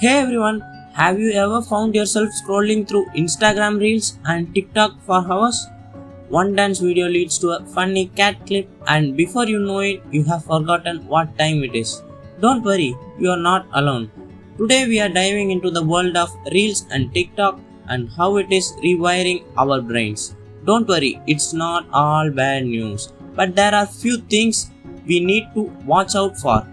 Hey everyone, have you ever found yourself scrolling through Instagram Reels and TikTok for hours? One dance video leads to a funny cat clip, and before you know it, you have forgotten what time it is. Don't worry, you are not alone. Today we are diving into the world of Reels and TikTok and how it is rewiring our brains. Don't worry, it's not all bad news, but there are few things we need to watch out for.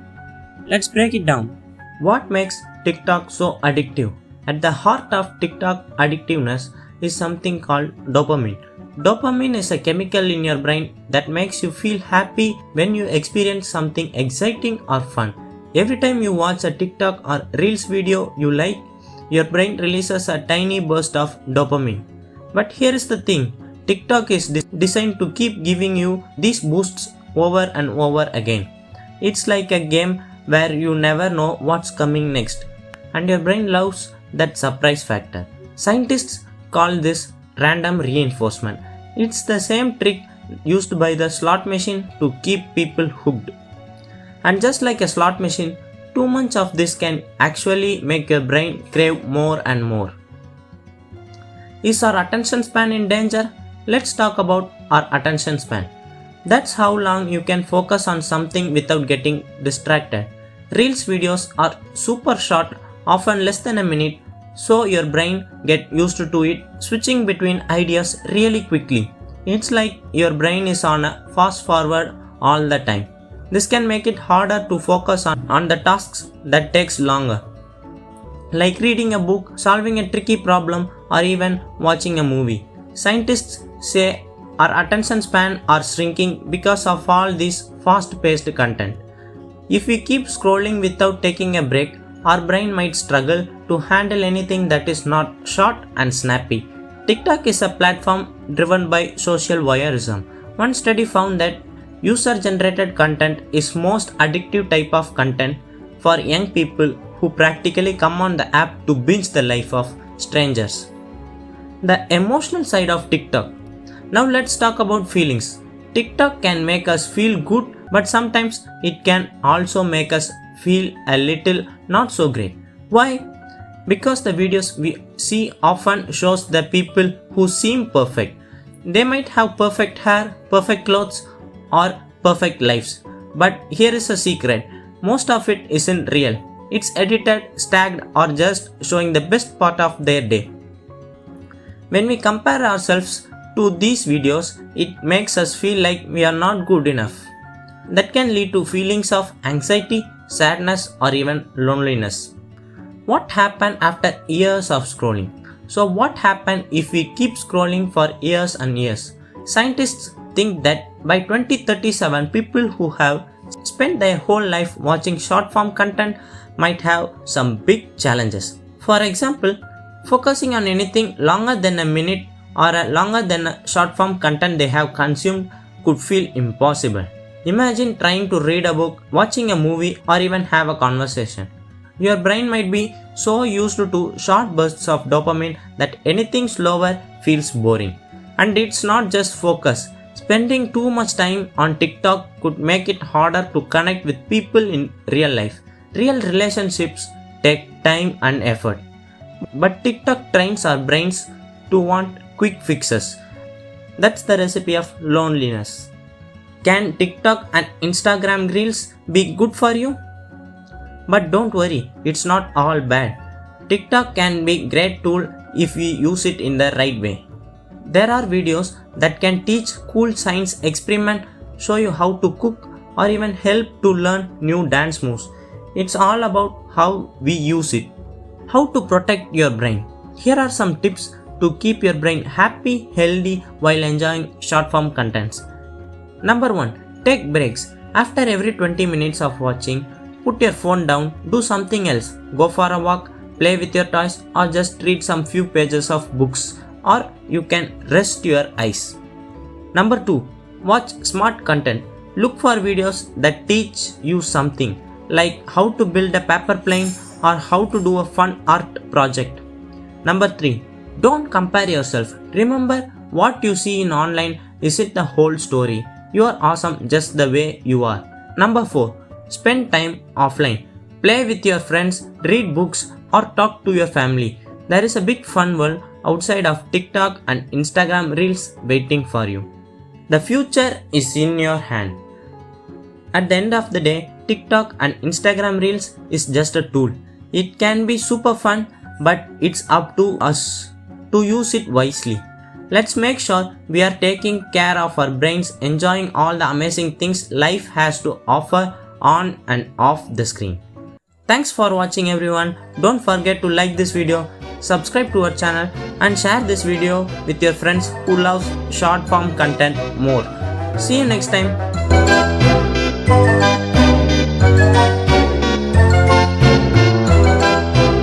Let's break it down. What makes TikTok so addictive? At the heart of TikTok addictiveness is something called dopamine. Dopamine is a chemical in your brain that makes you feel happy when you experience something exciting or fun. Every time you watch a TikTok or Reels video you like, your brain releases a tiny burst of dopamine. But here is the thing, TikTok is designed to keep giving you these boosts over and over again. It's like a game where you never know what's coming next, and your brain loves that surprise factor. Scientists call this random reinforcement. It's the same trick used by the slot machine to keep people hooked. And just like a slot machine, too much of this can actually make your brain crave more and more. Is our attention span in danger? Let's talk about our attention span. That's how long you can focus on something without getting distracted. Reels videos are super short, often less than a minute, so your brain gets used to it, switching between ideas really quickly. It's like your brain is on a fast forward all the time. This can make it harder to focus on the tasks that takes longer, like reading a book, solving a tricky problem, or even watching a movie. Scientists say our attention span are shrinking because of all this fast-paced content. If we keep scrolling without taking a break, our brain might struggle to handle anything that is not short and snappy. TikTok is a platform driven by social voyeurism. One study found that user-generated content is most addictive type of content for young people who practically come on the app to binge the life of strangers. The emotional side of TikTok. Now let's talk about feelings. TikTok can make us feel good, but sometimes it can also make us feel a little not so great. Why? Because the videos we see often shows the people who seem perfect. They might have perfect hair, perfect clothes, or perfect lives. But here is a secret. Most of it isn't real. It's edited, staged, or just showing the best part of their day. When we compare ourselves to these videos, it makes us feel like we are not good enough. That can lead to feelings of anxiety, sadness, or even loneliness. What happens after years of scrolling? So what happens if we keep scrolling for years and years? Scientists think that by 2037, people who have spent their whole life watching short form content might have some big challenges. For example, focusing on anything longer than a minute or longer than a short form content they have consumed could feel impossible. Imagine trying to read a book, watching a movie, or even have a conversation. Your brain might be so used to short bursts of dopamine that anything slower feels boring. And it's not just focus. Spending too much time on TikTok could make it harder to connect with people in real life. Real relationships take time and effort. But TikTok trains our brains to want quick fixes. That's the recipe of loneliness. Can TikTok and Instagram Reels be good for you? But don't worry, it's not all bad. TikTok can be a great tool if we use it in the right way. There are videos that can teach cool science experiment, show you how to cook, or even help to learn new dance moves. It's all about how we use it. How to protect your brain. Here are some tips to keep your brain happy, healthy while enjoying short form contents. Number 1. Take breaks. After every 20 minutes of watching, put your phone down, do something else. Go for a walk, play with your toys, or just read some few pages of books, or you can rest your eyes. Number 2. Watch smart content. Look for videos that teach you something, like how to build a paper plane or how to do a fun art project. Number 3. Don't compare yourself. Remember, what you see in online isn't the whole story. You are awesome just the way you are. Number 4. Spend time offline. Play with your friends, read books, or talk to your family. There is a big fun world outside of TikTok and Instagram Reels waiting for you. The future is in your hand. At the end of the day, TikTok and Instagram Reels is just a tool. It can be super fun, but it's up to us to use it wisely. Let's make sure we are taking care of our brains, enjoying all the amazing things life has to offer on and off the screen. Thanks for watching everyone. Don't forget to like this video, subscribe to our channel and share this video with your friends who love short form content more. See you next time.